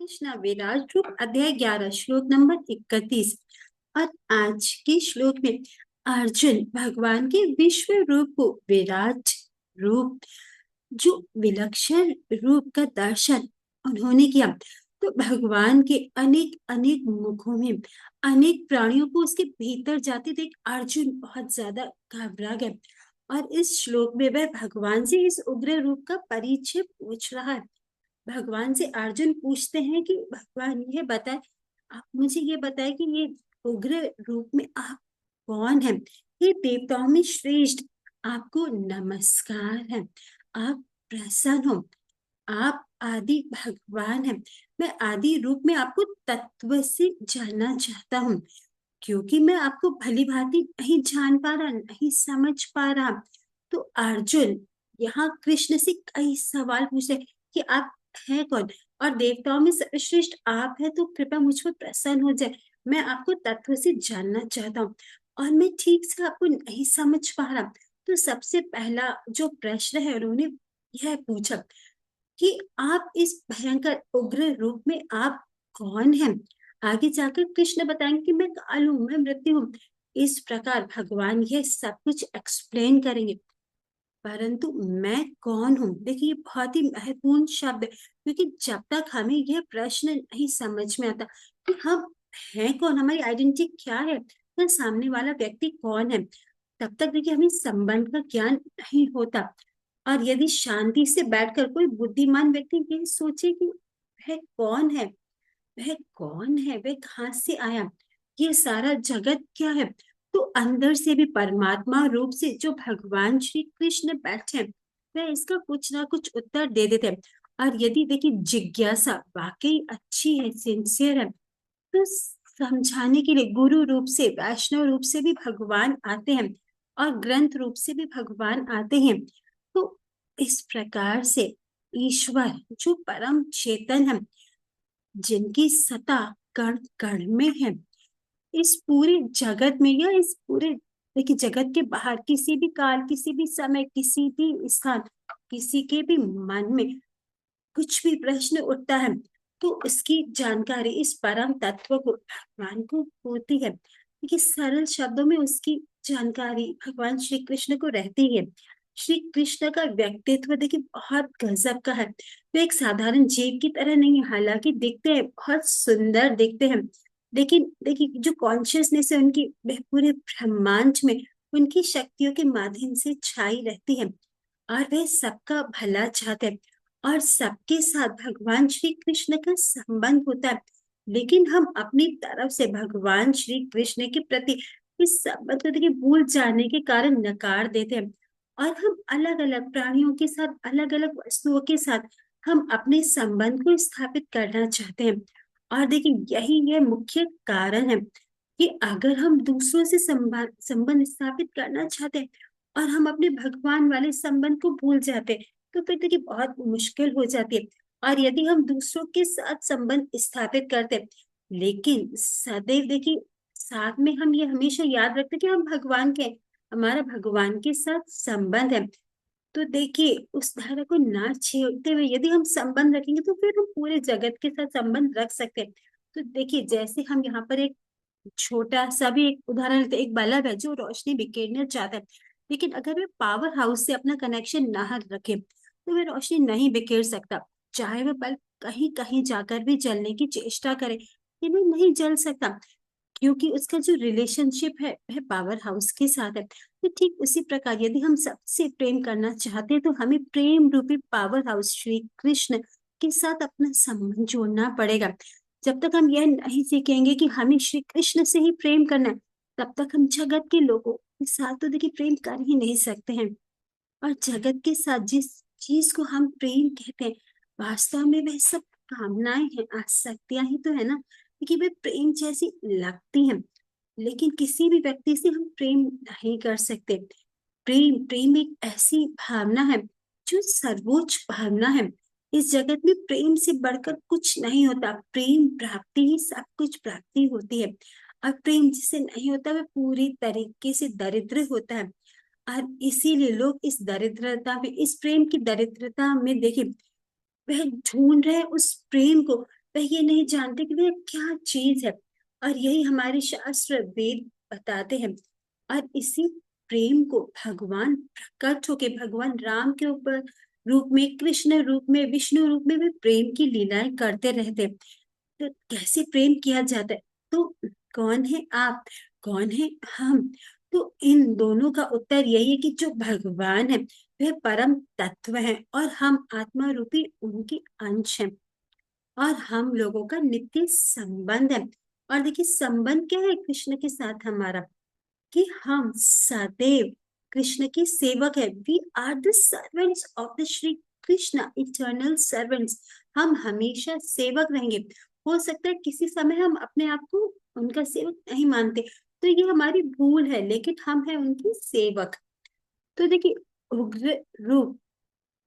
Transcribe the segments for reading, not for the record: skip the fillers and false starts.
कृष्णा विराट रूप अध्याय 11 श्लोक नंबर 31। और आज के श्लोक में अर्जुन भगवान के विश्व रूप को विराट रूप जो विलक्षण रूप का दर्शन उन्होंने किया। तो भगवान के अनेक अनेक मुखों में अनेक प्राणियों को उसके भीतर जाते देख अर्जुन बहुत ज्यादा घबरा गए। और इस श्लोक में वह भगवान से इस उग्र रूप का परिचय पूछ रहा है। भगवान से अर्जुन पूछते हैं कि भगवान ये बताए, आप मुझे ये बताए कि ये उग्र रूप में आप कौन हैं। ये देवताओं में श्रेष्ठ, आपको नमस्कार है। आप प्रसन्न हो, आप आदि भगवान हैं। मैं आदि रूप में आपको तत्व से जानना चाहता हूँ, क्योंकि मैं आपको भली भांति नहीं जान पा रहा, नहीं समझ पा रहा। तो अर्जुन यहाँ कृष्ण से कई सवाल पूछे कि आप हैं कौन, और देवताओं में सर्वश्रेष्ठ आप है, तो कृपया मुझ पर प्रसन्न हो जाए। मैं आपको तत्व से जानना चाहता हूँ और मैं ठीक से आपको नहीं समझ पा रहा। तो सबसे पहला जो प्रश्न है उन्होंने यह पूछा कि आप इस भयंकर उग्र रूप में आप कौन हैं। आगे जाकर कृष्ण बताएंगे कि मैं काल हूं, मैं मृत्यु हूँ। इस प्रकार भगवान यह सब कुछ एक्सप्लेन करेंगे। परंतु मैं कौन हूँ, देखिए ये बहुत ही महत्वपूर्ण शब्द है, क्योंकि जब तक हमें यह प्रश्न नहीं समझ में आता कि हम हैं कौन, हमारी आइडेंटिटी क्या है, या सामने वाला व्यक्ति कौन है, तब तक देखिए हमें संबंध का ज्ञान नहीं होता। और यदि शांति से बैठकर कोई बुद्धिमान व्यक्ति ये सोचे कि वह कौन है, वह कौन है, वह कहाँ से आया, ये सारा जगत क्या है, तो अंदर से भी परमात्मा रूप से जो भगवान श्री कृष्ण बैठे हैं, वह इसका कुछ ना कुछ उत्तर दे देते हैं। और यदि देखिए जिज्ञासा वाकई अच्छी है, सिंसियर है, तो समझाने के लिए गुरु रूप से, वैष्णव रूप से भी भगवान आते हैं और ग्रंथ रूप से भी भगवान आते हैं। तो इस प्रकार से ईश्वर जो परम चेतन है, जिनकी सत्ता कण कण में है, इस पूरे जगत में या इस पूरे देखिए जगत के बाहर किसी भी काल, किसी भी समय, किसी भी स्थान, किसी के भी मन में कुछ भी प्रश्न उठता है, तो उसकी जानकारी इस परम तत्व को, भगवान को होती है। देखिए सरल शब्दों में उसकी जानकारी भगवान श्री कृष्ण को रहती है। श्री कृष्ण का व्यक्तित्व देखिए बहुत गजब का है। वे एक साधारण जीव की तरह नहीं है, हालांकि दिखते हैं बहुत सुंदर दिखते हैं, लेकिन देखिए जो कॉन्शियसनेस है उनकी, वह पूरे ब्रह्मांड में उनकी शक्तियों के माध्यम से छाई रहती है। और वे सबका भला चाहते हैं और सबके साथ भगवान श्री कृष्ण का संबंध होता है। लेकिन हम अपनी तरफ से भगवान श्री कृष्ण के प्रति इस संबंध को देखिए भूल जाने के कारण नकार देते हैं, और हम अलग अलग प्राणियों के साथ, अलग अलग वस्तुओं के साथ हम अपने संबंध को स्थापित करना चाहते हैं। और देखिए यही यह मुख्य कारण है कि अगर हम दूसरों से संबंध संबंध स्थापित करना चाहते हैं और हम अपने भगवान वाले संबंध को भूल जाते हैं, तो फिर देखिए बहुत मुश्किल हो जाती है। और यदि हम दूसरों के साथ संबंध स्थापित करते हैं, लेकिन सदैव देखिए साथ में हम ये हमेशा याद रखते हैं कि हम भगवान के हैं, हमारा भगवान के साथ संबंध है, तो देखिए उस धारा को ना छेड़ते हुए यदि हम संबंध रखेंगे, तो फिर हम पूरे जगत के साथ संबंध रख सकते हैं। तो देखिए जैसे हम यहाँ पर एक छोटा सा भी एक उदाहरण लेते हैं, एक बल्ब है जो रोशनी बिखेरना चाहता है, लेकिन अगर वे पावर हाउस से अपना कनेक्शन ना रखे, तो वे रोशनी नहीं बिखेर सकता। चाहे वह बल्ब कहीं कहीं जाकर भी जलने की चेष्टा करे, लेकिन वह नहीं जल सकता, क्योंकि उसका जो रिलेशनशिप है वह पावर हाउस के साथ है। तो ठीक उसी प्रकार यदि हम सबसे प्रेम करना चाहते हैं, तो हमें प्रेम रूपी पावर हाउस श्री कृष्ण के साथ अपना संबंध जोड़ना पड़ेगा। जब तक हम यह नहीं सीखेंगे कि हमें श्री कृष्ण से ही प्रेम करना है, तब तक हम जगत के लोगों के साथ तो देखिए प्रेम कर ही नहीं सकते हैं। और जगत के साथ जिस चीज को हम प्रेम कहते हैं, वास्तव में वह सब कामनाएं हैं, आसक्तियां ही तो है ना, कि वे प्रेम जैसी लगती हैं। लेकिन किसी भी व्यक्ति से हम प्रेम नहीं कर सकते। प्रेम प्रेम एक ऐसी भावना है जो सर्वोच्च भावना है। इस जगत में प्रेम से बढ़कर कुछ नहीं होता। प्रेम प्राप्ति ही सब कुछ प्राप्ति होती है, और प्रेम जिसे नहीं होता वह पूरी तरीके से दरिद्र होता है। और इसीलिए लोग इस दरिद्रता में, इस प्रेम की दरिद्रता में देखिए वह ढूंढ रहे हैं उस प्रेम को, वह ये नहीं जानते कि वह क्या चीज है। और यही हमारे शास्त्र वेद बताते हैं। और इसी प्रेम को भगवान प्रकट होके भगवान राम के ऊपर रूप में, कृष्ण रूप में, विष्णु रूप में वे प्रेम की लीलाएं करते रहते हैं। तो कैसे प्रेम किया जाता है? तो कौन है आप, कौन है हम? तो इन दोनों का उत्तर यही है कि जो भगवान है वह परम तत्व है और हम आत्मा रूपी उनके अंश हैं। और हम लोगों का नित्य संबंध है। और देखिए संबंध क्या है कृष्ण के साथ हमारा, कि हम सदैव कृष्ण के सेवक है। We are the servants of the Shri Krishna, eternal servants. हम हमेशा सेवक रहेंगे। हो सकता है किसी समय हम अपने आप को उनका सेवक नहीं मानते, तो ये हमारी भूल है, लेकिन हम हैं उनके सेवक। तो देखिए उग्र रूप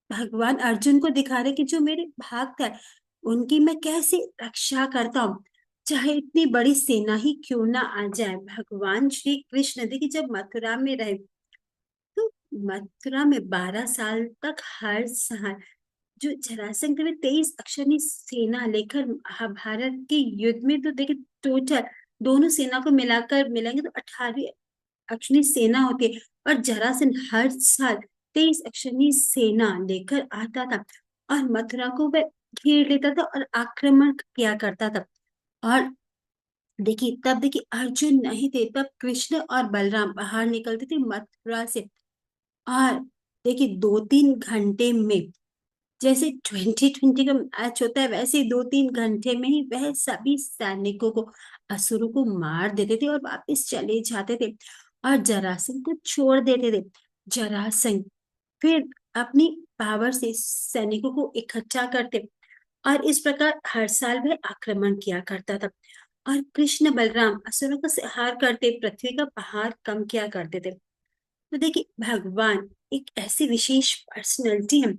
भगवान अर्जुन को दिखा रहे कि जो मेरे भक्त है उनकी मैं कैसे रक्षा करता हूँ, चाहे इतनी बड़ी सेना ही क्यों ना आ जाए। भगवान श्री कृष्ण देखिए जब मथुरा में रहे, तो मथुरा में 12 साल तक हर साल जो जरासंध में 23 अक्षौहिणी सेना लेकर महाभारत के युद्ध में, तो देखिए टोटल दोनों सेना को मिलाकर मिलेंगे तो 18 अक्षौहिणी सेना होती है। और जरासंध हर साल 23 अक्षौहिणी सेना लेकर आता था और मथुरा को वह घेर लेता था और आक्रमण किया करता था। और देखिए तब देखिए अर्जुन नहीं थे, तब कृष्ण और बलराम बाहर निकलते थे मथुरा से। और देखिए 2-3 घंटे में, जैसे 2020 का मैच होता है वैसे ही 2-3 घंटे में ही वह सभी सैनिकों को, असुरों को मार देते थे और वापस चले जाते थे और जरासंध को छोड़ देते थे। जरासंध फिर अपनी पावर से सैनिकों को इकट्ठा करते और इस प्रकार हर साल वह आक्रमण किया करता था। और कृष्ण बलराम असुरों का संहार करते, पृथ्वी का भार कम किया करते थे। तो देखिए भगवान एक ऐसी विशेष पर्सनैलिटी है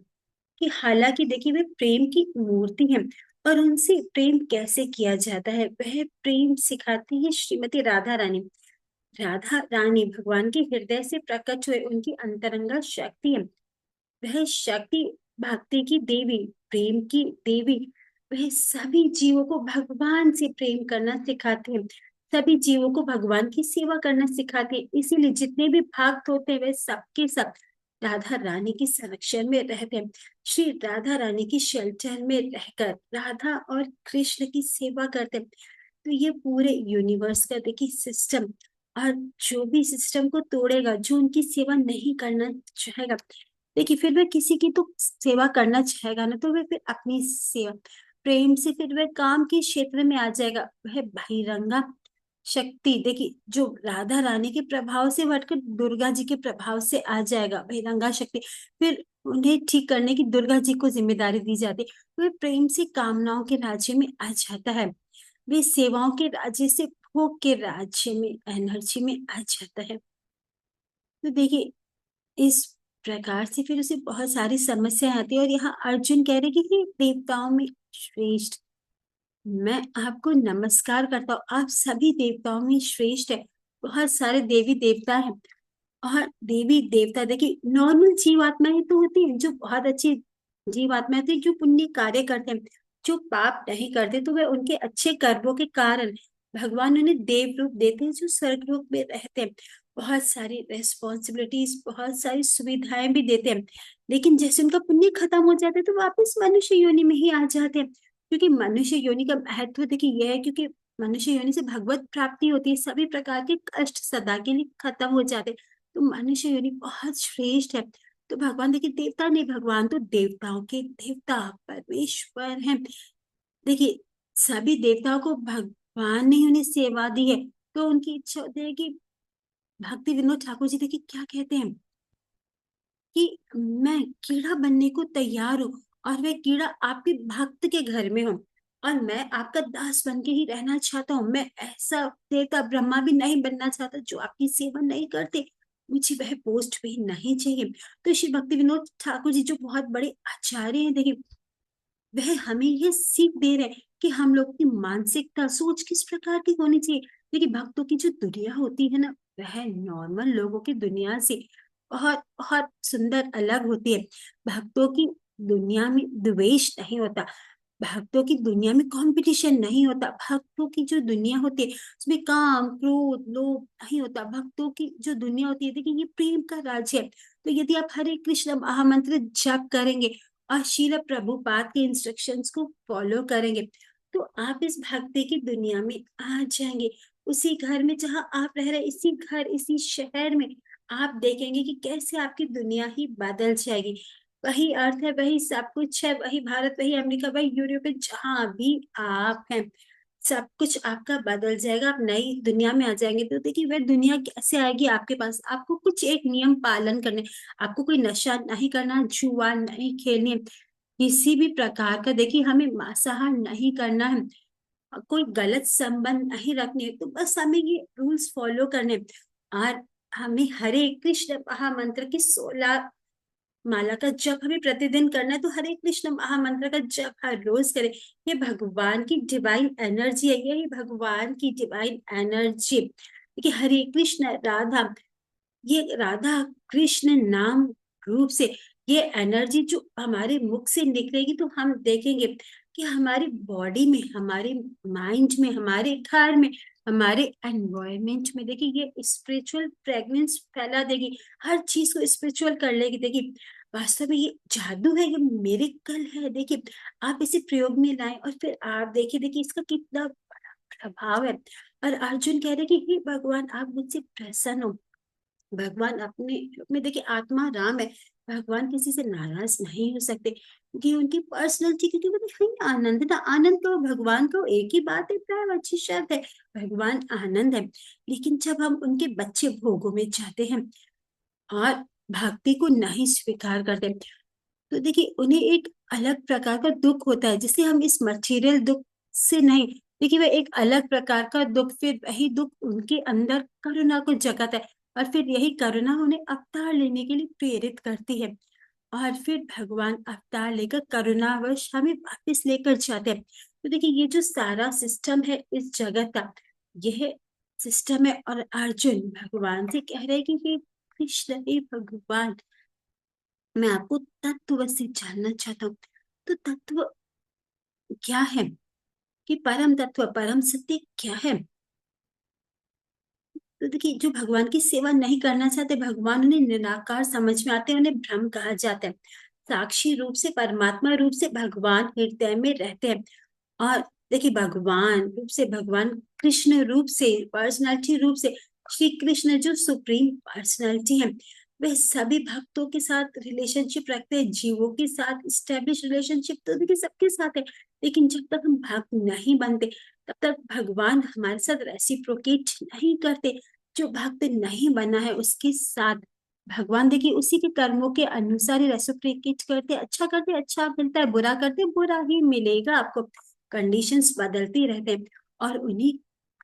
कि हालांकि देखिए वे प्रेम की मूर्ति हैं। और उनसे प्रेम कैसे किया जाता है वह प्रेम सिखाती है श्रीमती राधा रानी। राधा रानी भगवान के हृदय से प्रकट हुए उनकी अंतरंगा शक्ति है। वह शक्ति भक्ति की देवी, प्रेम की देवी। वह सभी जीवों को भगवान से प्रेम करना सिखाती है, सभी जीवों को भगवान की सेवा करना सिखाती है। इसीलिए जितने भी भक्त होते हैं वे सबके सब राधा रानी के संरक्षण में रहते हैं। श्री राधा रानी की शेल्टर में रहकर राधा और कृष्ण की सेवा करते हैं। तो ये पूरे यूनिवर्स का देखिए सिस्टम। और जो भी सिस्टम को तोड़ेगा, जो उनकी सेवा नहीं करना चाहेगा, देखिए फिर वह किसी की तो सेवा करना चाहेगा ना, तो वह फिर अपनी सेवा प्रेम से फिर वह काम के क्षेत्र में आ जाएगा। वह बहिरंगा शक्ति देखिए जो राधा रानी के प्रभाव से हटकर दुर्गा जी के प्रभाव से आ जाएगा, बहिरंगा शक्ति। फिर उन्हें ठीक करने की दुर्गा जी को जिम्मेदारी दी जाती है। तो वह प्रेम से कामनाओं के राज्य में आ जाता है, वे सेवाओं के राज्य से भोग के राज्य में, एनर्जी में आ जाता है। तो देखिए इस प्रकार से फिर उसे बहुत सारी समस्याएं आती है। और यहाँ अर्जुन कह रहे कि देवताओं में श्रेष्ठ मैं आपको नमस्कार करता हूँ, आप सभी देवताओं में श्रेष्ठ है। बहुत सारे देवी देवता हैं। और देवी देवता देखिए नॉर्मल जीवात्माएं तो होती हैं जो बहुत अच्छी जीवात्माएं होती हैं, जो पुण्य कार्य करते हैं, जो पाप नहीं करते, तो वे उनके अच्छे कर्मों के कारण भगवान उन्हें देव रूप देते हैं जो स्वर्ग लोक में रहते हैं। बहुत सारी रेस्पॉन्सिबिलिटीज, बहुत सारी सुविधाएं भी देते हैं। लेकिन जैसे उनका पुण्य खत्म हो जाता है तो वापस मनुष्य योनि में ही आ जाते हैं। क्योंकि मनुष्य योनि का महत्व देखिए यह है, क्योंकि मनुष्य योनि से भगवत प्राप्ति होती है, सभी प्रकार के कष्ट सदा के लिए खत्म हो जाते हैं। तो मनुष्य योनि बहुत श्रेष्ठ है। तो भगवान देखिए देवता नहीं, भगवान तो देवताओं के देवता परमेश्वर हैं। देखिए सभी देवताओं को भगवान ने उन्हें सेवा दी है, तो उनकी इच्छा होती है कि भक्ति विनोद ठाकुर जी देखिए क्या कहते हैं कि मैं कीड़ा बनने को तैयार हूँ और वह कीड़ा आपके भक्त के घर में हूँ और मैं आपका दास बन के ही रहना चाहता हूँ। मैं ऐसा देवता ब्रह्मा भी नहीं बनना चाहता जो आपकी सेवा नहीं करते। मुझे वह पोस्ट भी नहीं चाहिए। तो श्री भक्ति विनोद ठाकुर जी जो बहुत बड़े आचार्य हैं देखिए, वह हमें ये सीख दे रहे हैं कि हम लोग की मानसिकता सोच किस प्रकार की होनी चाहिए। देखिए भक्तों की जो दुनिया होती है ना, वह नॉर्मल लोगों की दुनिया से बहुत बहुत सुंदर अलग होती है। भक्तों की दुनिया में द्वेष नहीं होता। भक्तों की दुनिया में कंपटीशन नहीं होता। भक्तों की जो दुनिया होती है उसमें काम, क्रोध, लोभ नहीं होता। भक्तों की जो दुनिया होती है, देखिए ये प्रेम का राज्य है। तो यदि आप हरे कृष्ण महामंत्र जप करेंगे और श्रील प्रभुपाद के इंस्ट्रक्शंस को फॉलो करेंगे, तो आप इस भक्ति की दुनिया में आ जाएंगे। उसी घर में जहां आप रह रहे, इसी घर, इसी शहर में आप देखेंगे कि कैसे आपकी दुनिया ही बदल जाएगी। वही अर्थ है, वही सब कुछ है, वही भारत, वही अमेरिका, वही यूरोप है, जहां भी आप हैं सब कुछ आपका बदल जाएगा। आप नई दुनिया में आ जाएंगे। तो देखिए वह दुनिया कैसे आएगी आपके पास। आपको कुछ एक नियम पालन करने, आपको कोई नशा नहीं करना, जुआ नहीं खेलनी, किसी भी प्रकार का, देखिए हमें मांसाहार नहीं करना है, कोई गलत संबंध नहीं रखने। तो बस हमें ये रूल्स फॉलो करने और हमें हरे कृष्ण महामंत्र की 16 माला का जप हमें प्रतिदिन करना है। तो हरे कृष्ण महामंत्र का जप हर रोज करें। ये भगवान की डिवाइन एनर्जी है, यही भगवान की डिवाइन एनर्जी। देखिए हरे कृष्ण राधा, ये राधा कृष्ण नाम रूप से ये एनर्जी जो हमारे मुख से निकलेगी, तो हम देखेंगे कि हमारी बॉडी में, हमारे माइंड में, हमारे घर में, हमारे एनवायरमेंट में, देखिए ये स्पिरिचुअल फ्रेग्रेंस फैला देगी, हर चीज को स्पिरिचुअल कर लेगी। देखिए वास्तव में ये जादू है, ये मिरेकल है। देखिए आप इसे प्रयोग में लाएं और फिर आप देखिए, देखिए इसका कितना बड़ा प्रभाव है। और अर्जुन कह रहे कि हे भगवान, आप मुझसे प्रसन्न हो। भगवान अपने रूप में, देखिए आत्मा राम है, भगवान किसी से नाराज नहीं हो सकते क्योंकि उनकी पर्सनैलिटी, क्योंकि वो ही आनंद ना। आनंद तो भगवान को एक ही बात है, प्राय अच्छी शब्द है, भगवान आनंद है। लेकिन जब हम उनके बच्चे भोगों में जाते हैं और भक्ति को नहीं स्वीकार करते, तो देखिए उन्हें एक अलग प्रकार का दुख होता है, जिसे हम इस मटेरियल दुख से नहीं, देखिए वह एक अलग प्रकार का दुख, फिर वही दुख उनके अंदर करुणा को जगाता है और फिर यही करुणा उन्हें अवतार लेने के लिए प्रेरित करती है। और फिर भगवान अवतार लेकर करुणावश हमें वापस लेकर जाते हैं। तो देखिए ये जो सारा सिस्टम है इस जगत का, यह सिस्टम है। और अर्जुन भगवान से कह रहे हैं कि हे कृष्ण, हे भगवान, मैं आपको तत्व से जानना चाहता हूँ। तो तत्व क्या है, कि परम तत्व, परम सत्य क्या है। तो देखिए जो भगवान की सेवा नहीं करना चाहते, भगवान उन्हें निराकार समझ में आते हैं, उन्हें ब्रह्म कहा जाता है। साक्षी रूप से, परमात्मा रूप से भगवान हृदय में रहते हैं। और देखिए भगवान रूप से, भगवान कृष्ण रूप से, पर्सनालिटी रूप से, श्री कृष्ण जो सुप्रीम पर्सनालिटी है, वे सभी भक्तों के साथ रिलेशनशिप रखते हैं, जीवों के साथ स्टेब्लिश रिलेशनशिप तो देखिए सबके साथ है। लेकिन जब तक हम भक्त नहीं बनते, तब तक भगवान हमारे साथ रेसिप्रोकेट नहीं करते। जो भक्त नहीं बना है उसके साथ भगवान देखिए उसी के कर्मों के अनुसार ही रेसिप्रोकेट करते, अच्छा करते अच्छा मिलता है, बुरा करते बुरा ही मिलेगा आपको। कंडीशंस बदलती रहते हैं और उन्हीं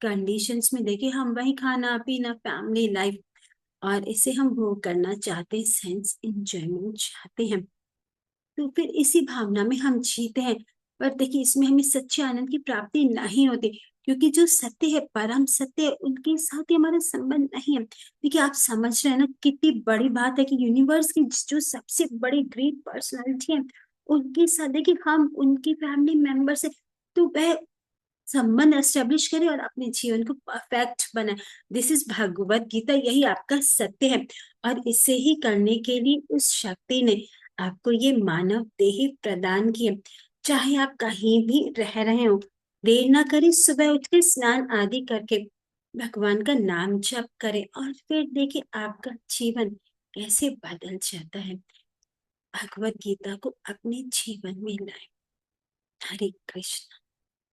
कंडीशंस में देखिए हम वही खाना पीना, फैमिली लाइफ, और इसे हम वो करना चाहते हैं, सेंस एंजॉयमेंट चाहते हैं। तो फिर इसी भावना में हम जीते हैं। पर देखिए इसमें हमें सच्चे आनंद की प्राप्ति नहीं होती, क्योंकि जो सत्य है, परम सत्य है, उनके साथ ही हमारा संबंध नहीं है। देखिए आप समझ रहे हैं ना कितनी बड़ी बात है कि यूनिवर्स की जो सबसे बड़ी ग्रेट पर्सनालिटी है, उनके साथ देखिए हम उनकी फैमिली मेंबर से, तो वह संबंध एस्टेब्लिश करें और अपने जीवन को परफेक्ट बनाए। दिस इज भगवत गीता, यही आपका सत्य है। और इसे ही करने के लिए उस शक्ति ने आपको ये मानव देह प्रदान की है। चाहे आप कहीं भी रह रहे हो, देर ना करें, सुबह उठ के स्नान आदि करके भगवान का नाम जप करें और फिर देखिए आपका जीवन कैसे बदल जाता है। भगवत गीता को अपने जीवन में लाएं। हरे कृष्ण।